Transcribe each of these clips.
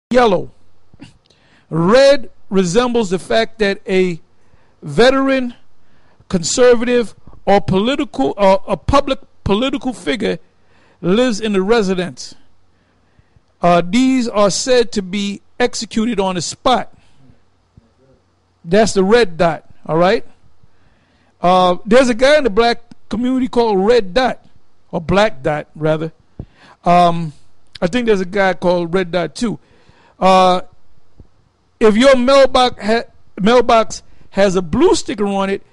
yellow. Red resembles the fact that a veteran, conservative, or a public political figure lives in the residence. These are said to be executed on the spot. That's the red dot. All right. There's a guy in the black community called Red Dot, or Black Dot rather. I think there's a guy called Red Dot too. If your mailbox has a blue sticker on it,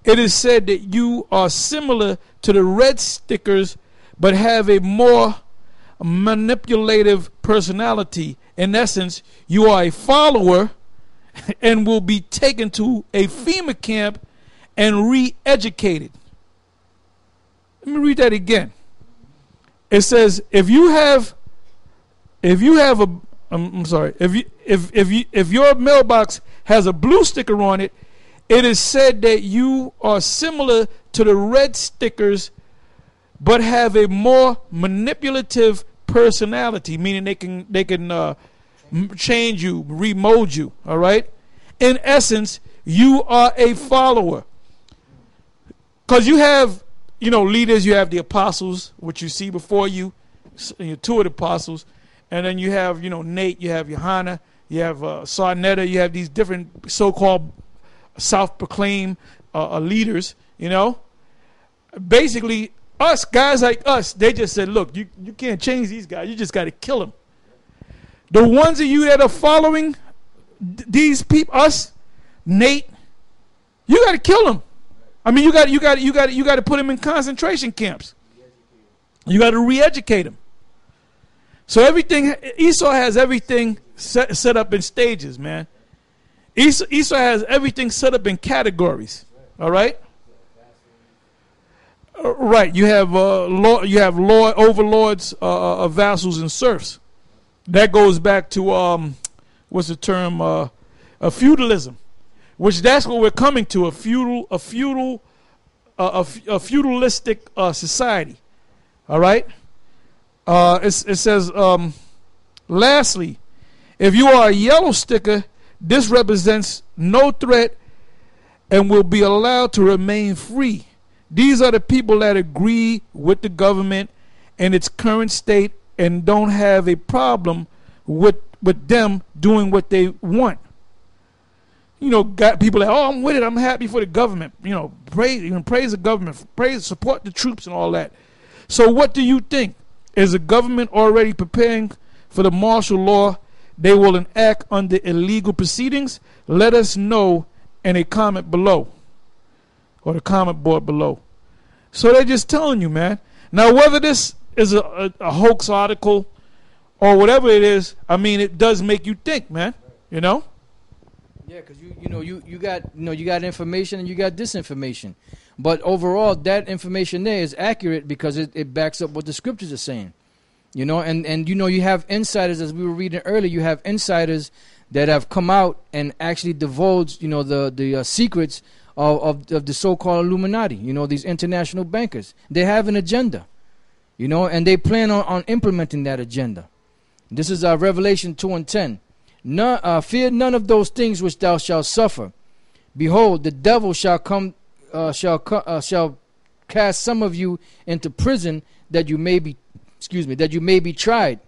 it is said that you are similar to the red stickers, but have a more manipulative personality. In essence, you are a follower and will be taken to a FEMA camp and re-educated. Let me read that again. It says if your mailbox has a blue sticker on it, it is said that you are similar to the red stickers, but have a more manipulative personality, meaning they can change you, remold you. All right. In essence, you are a follower, because you have, leaders. You have the apostles, which you see before you, two of the apostles. And then you have, Nate, you have Johanna, you have Sarnetta, you have these different so-called self-proclaimed leaders, Basically, guys like us, they just said, look, you can't change these guys. You just got to kill them. The ones of you that are following these people, us, Nate, you got to kill them. I mean, you got to put them in concentration camps. You got to re-educate them. So Esau has everything set up in stages, man. Esau has everything set up in categories. All right? Right. You have overlords, vassals, and serfs. That goes back to what's the term? Feudalism, which that's what we're coming to, a feudalistic society. All right. It says, lastly, if you are a yellow sticker, this represents no threat and will be allowed to remain free. These are the people that agree with the government in its current state and don't have a problem with them doing what they want. Got people that, I'm with it, I'm happy for the government. Praise the government, support the troops and all that. So what do you think? Is the government already preparing for the martial law they will enact under illegal proceedings? Let us know in a comment below, or the comment board below. So they're just telling you, man. Now, whether this is a hoax article or whatever it is, I mean, it does make you think, man. Yeah, because you got information and you got disinformation. But overall, that information there is accurate because it backs up what the scriptures are saying. And you have insiders, as we were reading earlier, you have insiders that have come out and actually divulged, the secrets of the so-called Illuminati, these international bankers. They have an agenda, and they plan on implementing that agenda. This is Revelation 2:10. Fear none of those things which thou shalt suffer. Behold, the devil shall cast some of you into prison that you may be tried,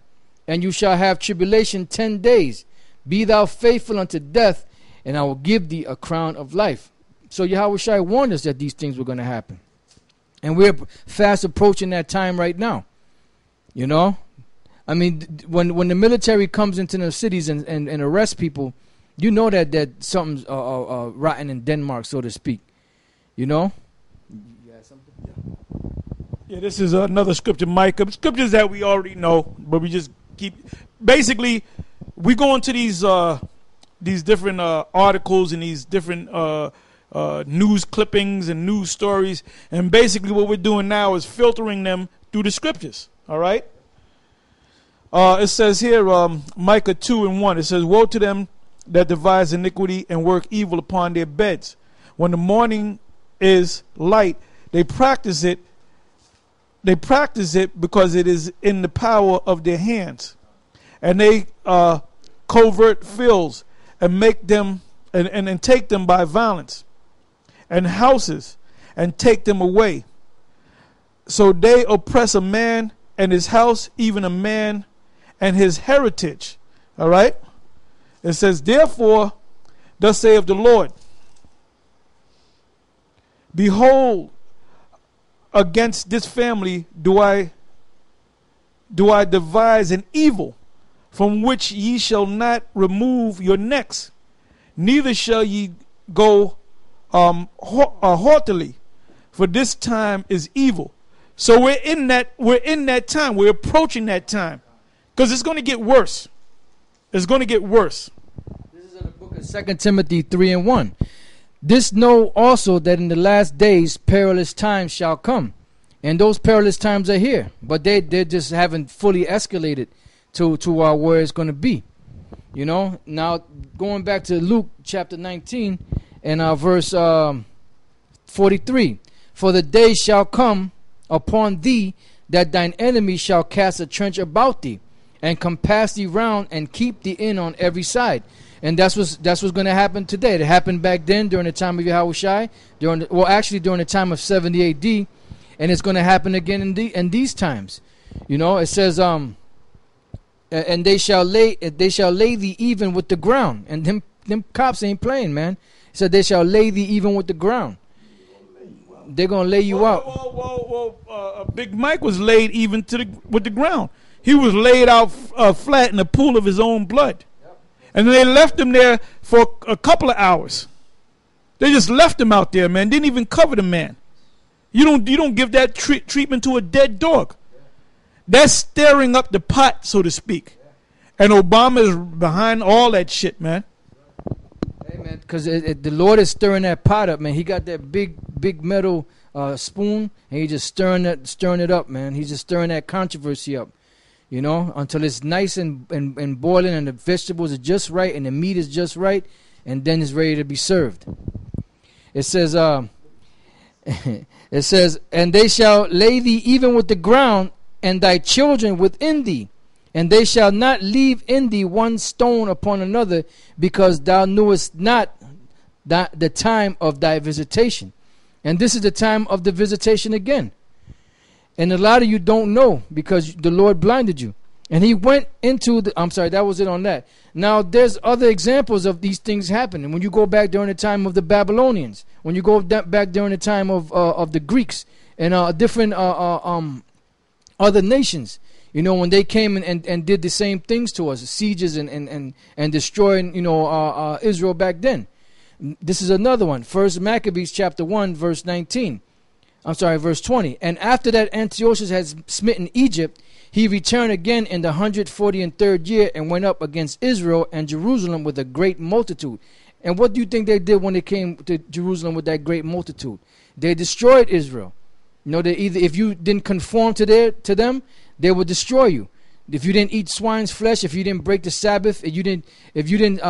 and you shall have tribulation 10 days. Be thou faithful unto death, and I will give thee a crown of life. So Yahweh Shai warned us that these things were going to happen. And we're fast approaching that time right now. I mean, when the military comes into the cities and arrests people, that something's rotten in Denmark, so to speak. You had something? Yeah, this is another scripture, Micah. Scriptures that we already know, but we just keep. Basically, we go into these different articles and these different news clippings and news stories, and basically what we're doing now is filtering them through the scriptures. All right. It says here, Micah 2:1. It says, "Woe to them that devise iniquity and work evil upon their beds. When the morning is light, they practice it. They practice it because it is in the power of their hands, and they covert fields and make them and take them by violence, and houses and take them away. So they oppress a man and his house, even a man and his heritage. All right? It says, therefore, thus saith the Lord, behold, against this family do I devise an evil, from which ye shall not remove your necks, neither shall ye go haughtily, for this time is evil. So we're in that time. We're approaching that time, because it's going to get worse. It's going to get worse. This is in the book of 2 Timothy 3:1. This know also that in the last days perilous times shall come. And those perilous times are here. But they just haven't fully escalated to where it's going to be. You know? Now, going back to Luke chapter 19 and verse 43. For the day shall come upon thee that thine enemy shall cast a trench about thee, and compass thee round, and keep thee in on every side. And that's what's going to happen today. It happened back then during the time of Yahushua, during the time of 70 AD, and it's going to happen again in these times. You know, it says, and they shall lay thee even with the ground. And them cops ain't playing, man. He said they shall lay thee even with the ground. They're going to lay you out. Big Mike was laid even with the ground. He was laid out flat in a pool of his own blood. And they left him there for a couple of hours. They just left him out there, man. Didn't even cover the man. You don't give that treatment to a dead dog. That's stirring up the pot, so to speak. And Obama is behind all that shit, man. Hey, man, because the Lord is stirring that pot up, man. He got that big metal spoon, and he just stirring it up, man. He's just stirring that controversy up. You know, until it's nice and boiling, and the vegetables are just right, and the meat is just right, and then it's ready to be served. It says, and they shall lay thee even with the ground, and thy children within thee, and they shall not leave in thee one stone upon another, because thou knewest not the time of thy visitation. And this is the time of the visitation again. And a lot of you don't know because the Lord blinded you. And he went into the... I'm sorry, that was it on that. Now, there's other examples of these things happening. When you go back during the time of the Babylonians, when you go back during the time of the Greeks and different other nations, you know, when they came and did the same things to us, sieges and destroying, you know, Israel back then. This is another one. First Maccabees chapter 1, verse 19. I'm sorry, verse 20. And after that Antiochus had smitten Egypt, he returned again in the 143rd year and went up against Israel and Jerusalem with a great multitude. And what do you think they did when they came to Jerusalem with that great multitude? They destroyed Israel. You know, if you didn't conform to them, they would destroy you. If you didn't eat swine's flesh, if you didn't break the Sabbath, if you didn't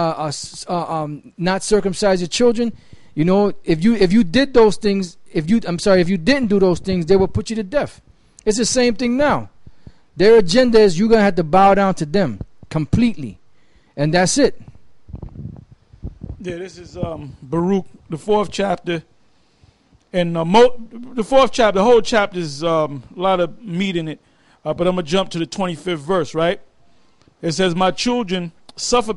not circumcise your children, you know, if you did those things, if you didn't do those things, they will put you to death. It's the same thing now. Their agenda is you're gonna have to bow down to them completely, and that's it. Yeah, this is Baruch, the 4th chapter, and the 4th chapter. The whole chapter is a lot of meat in it, but I'm gonna jump to the 25th verse. Right? It says, "My children suffer."